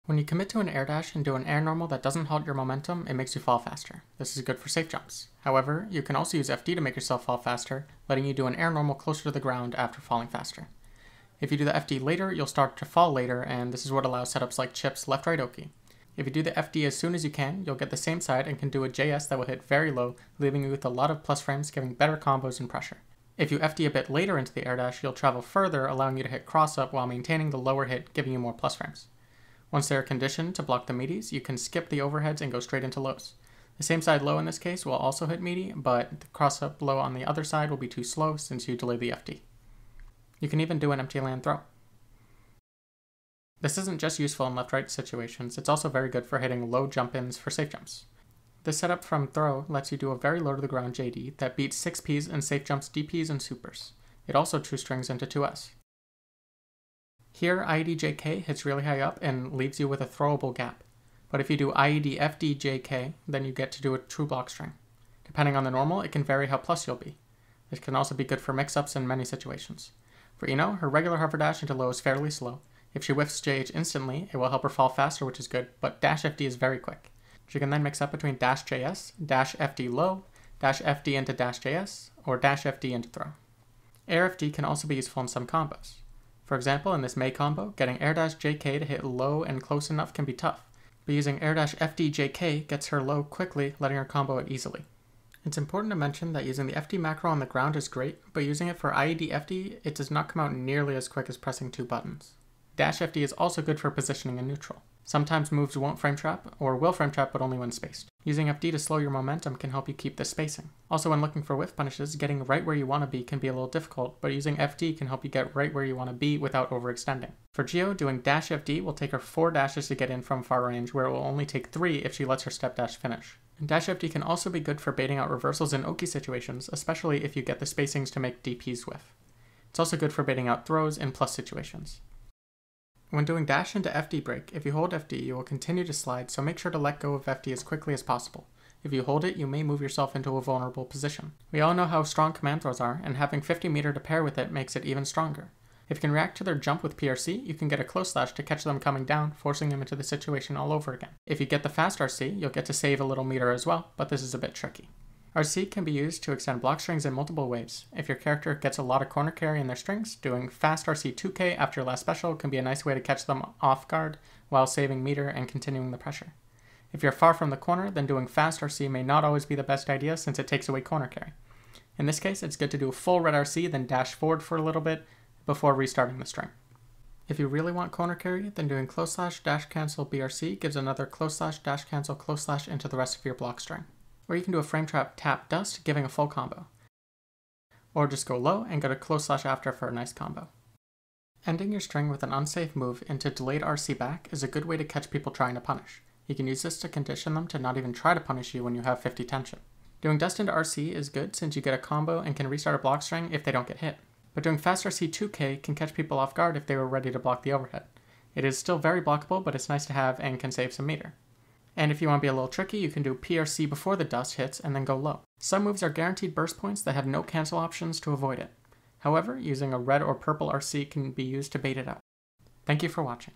When you commit to an air dash and do an air normal that doesn't halt your momentum, it makes you fall faster. This is good for safe jumps. However, you can also use FD to make yourself fall faster, letting you do an air normal closer to the ground after falling faster. If you do the FD later, you'll start to fall later, and this is what allows setups like chips left-right oki. If you do the FD as soon as you can, you'll get the same side and can do a JS that will hit very low, leaving you with a lot of plus frames, giving better combos and pressure. If you FD a bit later into the air dash, you'll travel further, allowing you to hit cross-up while maintaining the lower hit, giving you more plus frames. Once they are conditioned to block the meaties, you can skip the overheads and go straight into lows. The same side low in this case will also hit meaty, but the cross-up low on the other side will be too slow since you delay the FD. You can even do an empty land throw. This isn't just useful in left-right situations, it's also very good for hitting low jump-ins for safe jumps. This setup from throw lets you do a very low-to-the-ground JD that beats 6Ps and safe jumps DPs and supers. It also true strings into 2S. Here, IED-JK hits really high up and leaves you with a throwable gap. But if you do IED-FD-JK, then you get to do a true block string. Depending on the normal, it can vary how plus you'll be. This can also be good for mix-ups in many situations. For Ino, her regular hover dash into low is fairly slow. If she whiffs JH instantly, it will help her fall faster, which is good, but dash FD is very quick. She can then mix up between dash JS, dash FD low, dash FD into dash JS, or dash FD into throw. Air FD can also be useful in some combos. For example, in this May combo, getting air dash JK to hit low and close enough can be tough, but using air dash FD JK gets her low quickly, letting her combo it easily. It's important to mention that using the FD macro on the ground is great, but using it for IED FD, it does not come out nearly as quick as pressing 2 buttons. Dash FD is also good for positioning in neutral. Sometimes moves won't frame trap, or will frame trap but only when spaced. Using FD to slow your momentum can help you keep the spacing. Also, when looking for whiff punishes, getting right where you want to be can be a little difficult, but using FD can help you get right where you want to be without overextending. For Geo, doing dash FD will take her 4 dashes to get in from far range, where it will only take 3 if she lets her step dash finish. And dash FD can also be good for baiting out reversals in Oki situations, especially if you get the spacings to make DPs whiff. It's also good for baiting out throws in plus situations. When doing dash into FD break, if you hold FD, you will continue to slide, so make sure to let go of FD as quickly as possible. If you hold it, you may move yourself into a vulnerable position. We all know how strong command throws are, and having 50 meter to pair with it makes it even stronger. If you can react to their jump with PRC, you can get a close slash to catch them coming down, forcing them into the situation all over again. If you get the fast RC, you'll get to save a little meter as well, but this is a bit tricky. RC can be used to extend block strings in multiple ways. If your character gets a lot of corner carry in their strings, doing fast RC 2K after your last special can be a nice way to catch them off guard while saving meter and continuing the pressure. If you're far from the corner, then doing fast RC may not always be the best idea since it takes away corner carry. In this case, it's good to do a full red RC, then dash forward for a little bit before restarting the string. If you really want corner carry, then doing close slash dash cancel BRC gives another close slash dash cancel close slash into the rest of your block string. Or you can do a frame trap tap dust, giving a full combo. Or just go low and go to close slash after for a nice combo. Ending your string with an unsafe move into delayed RC back is a good way to catch people trying to punish. You can use this to condition them to not even try to punish you when you have 50 tension. Doing dust into RC is good since you get a combo and can restart a block string if they don't get hit. But doing fast RC 2K can catch people off guard if they were ready to block the overhead. It is still very blockable, but it's nice to have and can save some meter. And if you want to be a little tricky, you can do PRC before the dust hits and then go low. Some moves are guaranteed burst points that have no cancel options to avoid it. However, using a red or purple RC can be used to bait it out. Thank you for watching.